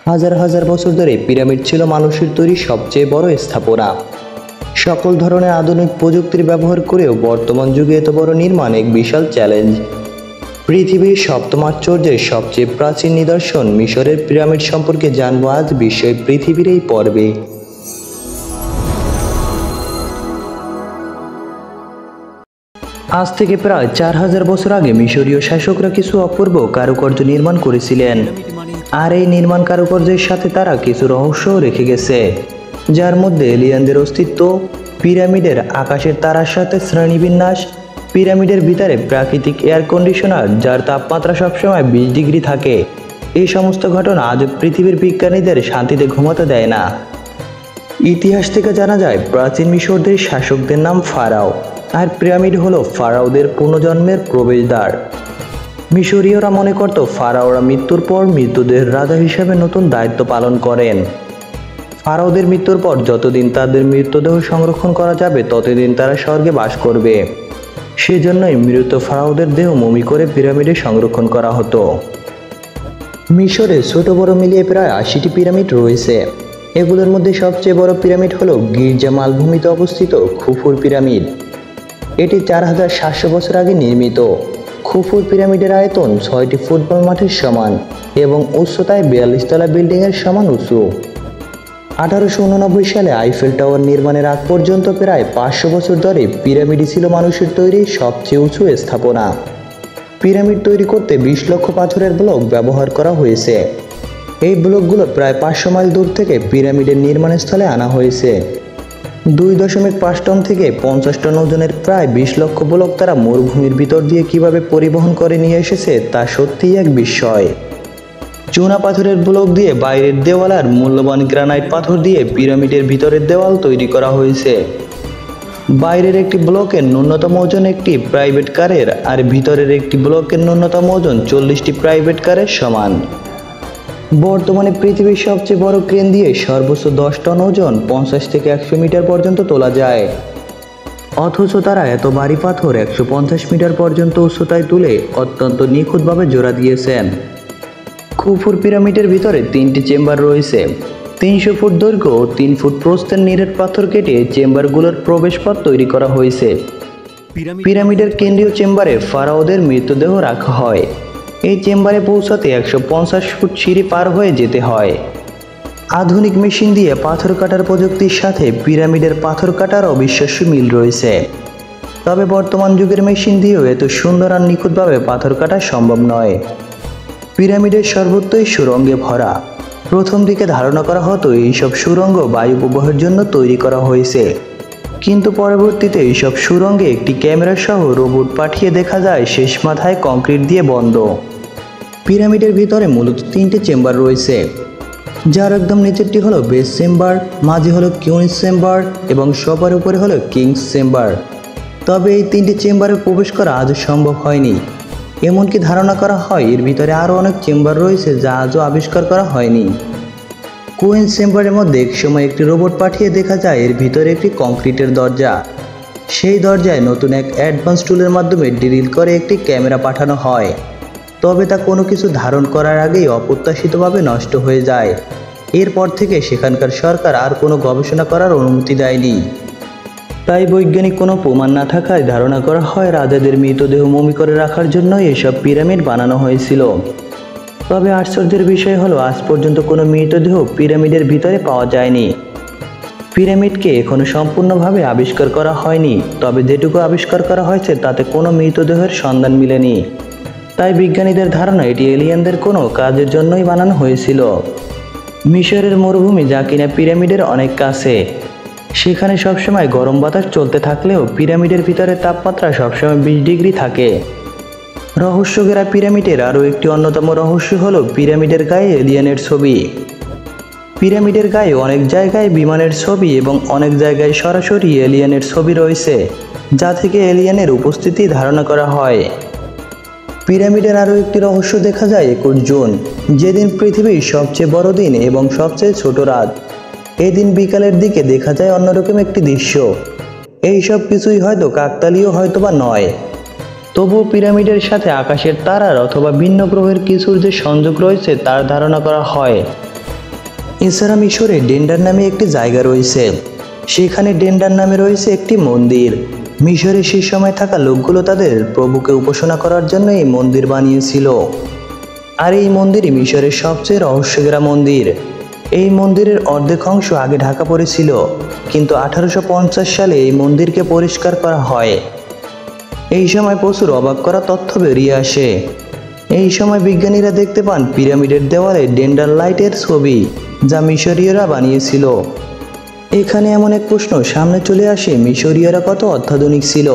হাজার হাজার বছর ধরে পিরামিড ছিল মানুষের তৈরি সবচেয়ে বড় স্থাপনা। সকল ধরনের আধুনিক প্রযুক্তির ব্যবহার করেও বর্তমান যুগে এত বড় নির্মাণ এক বিশাল চ্যালেঞ্জ। পৃথিবীর সপ্তম আশ্চর্যের সবচেয়ে প্রাচীন নিদর্শন মিশরের পিরামিড সম্পর্কে জানবো আজ বিস্ময় পৃথিবীর এই পর্বে। আজ থেকে প্রায় 4000 বছর আগে মিশরীয় শাসকরা কিছু অপূর্ব কারুকার্য নির্মাণ করেছিলেন, আর এই নির্মাণ কারুকার্যের সাথে তারা কিছু রহস্যও রেখে গেছে, যার মধ্যে এলিয়েনদের অস্তিত্ব, পিরামিডের আকাশের তারার সাথে শ্রেণীবিন্যাস, পিরামিডের ভিতরে প্রাকৃতিক এয়ার কন্ডিশনার যার তাপমাত্রা সবসময় 20 ডিগ্রি থাকে। এই সমস্ত ঘটনা আজও পৃথিবীর বিজ্ঞানীদের শান্তিতে ঘুমাতে দেয় না। ইতিহাস থেকে জানা যায় প্রাচীন মিশরদের শাসকদের নাম ফারাও, আর পিরামিড হলো ফারাওদের পুনর্জন্মের প্রবেশদ্বার। মিশরীয়রা মনে করত ফারাওরা মৃত্যুর পর মৃতদের রাজা হিসেবে নতুন দায়িত্ব পালন করেন। ফারাওদের মৃত্যুর পর যতদিন তাদের মৃতদেহ সংরক্ষণ করা যাবে ততদিন তারা স্বর্গে বাস করবে। সেজন্যই মৃত ফারাওদের দেহ মমি করে পিরামিডে সংরক্ষণ করা হতো। মিশরে ছোট বড় মিলিয়ে প্রায় 80টি পিরামিড রয়েছে। এগুলোর মধ্যে সবচেয়ে বড় পিরামিড হলো গির্জা মালভূমিতে অবস্থিত খুফুর পিরামিড। এটি 4700 বছর আগে নির্মিত। খুফুর পিরামিডের আয়তন 6টি ফুটবল মাঠের সমান এবং উচ্চতায় 42 তলা বিল্ডিংয়ের সমান উঁচু। 1889 সালে আইফেল টাওয়ার নির্মাণের আগ পর্যন্ত প্রায় 500 বছর ধরে পিরামিডই ছিল মানুষের তৈরি সবচেয়ে উঁচু স্থাপনা। পিরামিড তৈরি করতে 20 লক্ষ পাথরের ব্লক ব্যবহার করা হয়েছে। এই ব্লকগুলো প্রায় 500 মাইল দূর থেকে পিরামিডের নির্মাণস্থলে আনা হয়েছে। 2.5 টন থেকে 50 টন ওজনের প্রায় 20 লক্ষ ব্লক তারা মরুভূমির ভিতর দিয়ে কিভাবে পরিবহন করে নিয়ে এসেছে তা সত্যিই এক বিস্ময়। চুনা পাথরের ব্লক দিয়ে বাইরের দেওয়াল আর মূল্যবান গ্রানাইট পাথর দিয়ে পিরামিডের ভিতরের দেওয়াল তৈরি করা হয়েছে। বাইরের একটি ব্লকের ন্যূনতম ওজন একটি প্রাইভেট কারের আর ভিতরের একটি ব্লকের ন্যূনতম ওজন 40টি প্রাইভেট কারের সমান। বর্তমানে পৃথিবীর সবচেয়ে বড় ক্রেন দিয়ে সর্বোচ্চ 10 টন ওজন 50 থেকে 100 মিটার পর্যন্ত তোলা যায়। অথচ তারা এত ভারী পাথর 150 মিটার পর্যন্ত উচ্চতায় তুলে অত্যন্ত নিখুঁতভাবে জোড়া দিয়েছেন। খুফুর পিরামিডের ভিতরে 3টি চেম্বার রয়েছে। 300 ফুট দৈর্ঘ্য ও 3 ফুট প্রস্থের নিরেট পাথর কেটে চেম্বারগুলোর প্রবেশপথ তৈরি করা হয়েছে। পিরামিডের কেন্দ্রীয় চেম্বারে ফারাওদের মৃতদেহ রাখা হয়। এই চেম্বারে পৌঁছাতে 150 ফুট সিঁড়ি পার হয়ে যেতে হয়। আধুনিক মেশিন দিয়ে পাথর কাটার প্রযুক্তির সাথে পিরামিডের পাথর কাটার অবিশ্বাস্য মিল রয়েছে। তবে বর্তমান যুগের মেশিন দিয়েও এত সুন্দর আর নিখুঁতভাবে পাথর কাটা সম্ভব নয়। পিরামিডের সর্বত্রই সুড়ঙ্গে ভরা। প্রথম দিকে ধারণা করা হতো এইসব সুড়ঙ্গ বায়ু প্রবাহের জন্য তৈরি করা হয়েছে, কিন্তু পরবর্তীতে এইসব সুড়ঙ্গে একটি ক্যামেরা সহ রোবট পাঠিয়ে দেখা যায় শেষ মাথায় কংক্রিট দিয়ে বন্ধ। পিরামিডের ভিতরে মূলত 3টে চেম্বার রয়েছে, যার একদম নিচেরটি হলো বেস চেম্বার, মাঝে হলো কিউনিস চেম্বার এবং সবার উপরে হলো কিংস চেম্বার। তবে এই 3টি চেম্বারে প্রবেশ করা আজও সম্ভব হয়নি। এমনকি ধারণা করা হয় এর ভিতরে আরও অনেক চেম্বার রয়েছে যা আজও আবিষ্কার করা হয়নি। কুইন্স চেম্বারের মধ্যে একসময় একটি রোবট পাঠিয়ে দেখা যায় এর ভিতরে একটি কংক্রিটের দরজা। সেই দরজায় নতুন এক অ্যাডভান্স টুলের মাধ্যমে ড্রিল করে একটি ক্যামেরা পাঠানো হয়। তবে তা কোনো কিছু ধারণ করার আগেই অপ্রত্যাশিতভাবে নষ্ট হয়ে যায়। এরপর থেকে সেখানকার সরকার আর কোনো গবেষণা করার অনুমতি দেয়নি। তাই বৈজ্ঞানিক কোনো প্রমাণ না থাকায় ধারণা করা হয় রাজাদের মৃতদেহ মমি করে রাখার জন্য এসব পিরামিড বানানো হয়েছিল। তবে আশ্চর্যের বিষয় হলো আজ পর্যন্ত কোনো মৃতদেহ পিরামিডের ভিতরে পাওয়া যায়নি। পিরামিডকে এখনো সম্পূর্ণভাবে আবিষ্কার করা হয়নি, তবে যেটুকু আবিষ্কার করা হয়েছে তাতে কোনো মৃতদেহের সন্ধান মিলেনি। তাই বিজ্ঞানীদের ধারণা এটি এলিয়েনদের কোনো কাজের জন্যই বানানো হয়েছিল। মিশরের মরুভূমি যা কিনা পিরামিডের অনেক কাছে, সেখানে সবসময় গরম বাতাস চলতে থাকলেও পিরামিডের ভিতরে তাপমাত্রা সবসময় 20 ডিগ্রি থাকে। রহস্যঘেরা পিরামিডের আরও একটি অন্যতম রহস্য হলো পিরামিডের গায়ে এলিয়েনের ছবি। পিরামিডের গায়ে অনেক জায়গায় বিমানের ছবি এবং অনেক জায়গায় সরাসরি এলিয়েনের ছবি রয়েছে, যা থেকে এলিয়েনের উপস্থিতি ধারণা করা হয়। পিরামিডের আরও একটি রহস্য দেখা যায় 21 জুন, যেদিন পৃথিবীর সবচেয়ে বড় দিন এবং সবচেয়ে ছোট রাত। এই দিন বিকালের দিকে দেখা যায় অন্যরকম একটি দৃশ্য। এই সব কিছুই হয়তো কাকতালীয় হয়তোবা নয়, তবুও পিরামিডের সাথে আকাশের তারার অথবা ভিন্ন গ্রহের কিছুর যে সংযোগ রয়েছে তার ধারণা করা হয়। এছাড়া মিশরে ডেন্ডার নামে একটি জায়গা রয়েছে, সেখানে ডেন্ডার নামে রয়েছে একটি মন্দির। মিশরে সেই সময় থাকা লোকগুলো তাদের প্রভুকে উপাসনা করার জন্য এই মন্দির বানিয়েছিল। আর এই মন্দিরই মিশরের সবচেয়ে রহস্যঘেরা মন্দির। এই মন্দিরের অর্ধেক অংশ আগে ঢাকা পড়েছিল, কিন্তু 1850 সালে এই মন্দিরকে পরিষ্কার করা হয়। এই সময় প্রচুর অবাক করা তথ্য বেরিয়ে আসে। এই সময় বিজ্ঞানীরা দেখতে পান পিরামিডের দেওয়ালে ডেন্ডার লাইটের ছবি, যা মিশরীয়রা বানিয়েছিল। এখানে এমন এক প্রশ্ন সামনে চলে আসে, মিশরীয়রা কত অত্যাধুনিক ছিল।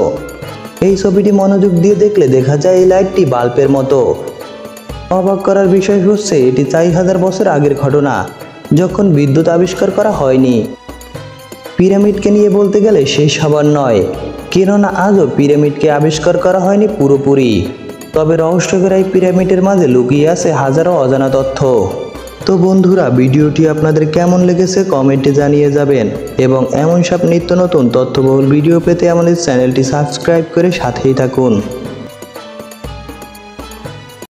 এই ছবিটি মনোযোগ দিয়ে দেখলে দেখা যায় এই লাইটটি বাল্বের মতো। অবাক করার বিষয় হচ্ছে এটি 4000 বছর আগের ঘটনা, যখন বিদ্যুৎ আবিষ্কার করা হয়নি। পিরামিডকে নিয়ে বলতে গেলে শেষ হবার নয়, কেননা আজও পিরামিডকে আবিষ্কার করা হয়নি পুরোপুরি। তবে রহস্যঘেরা এই পিরামিডের মাঝে লুকিয়ে আছে হাজারো অজানা তথ্য। তো বন্ধুরা, ভিডিওটি আপনাদের কেমন লেগেছে কমেন্টে জানিয়ে যাবেন, এবং এমন সব নিত্য নতুন তথ্যবহুল ভিডিও পেতে আমাদের চ্যানেলটি সাবস্ক্রাইব করে সাথেই থাকুন।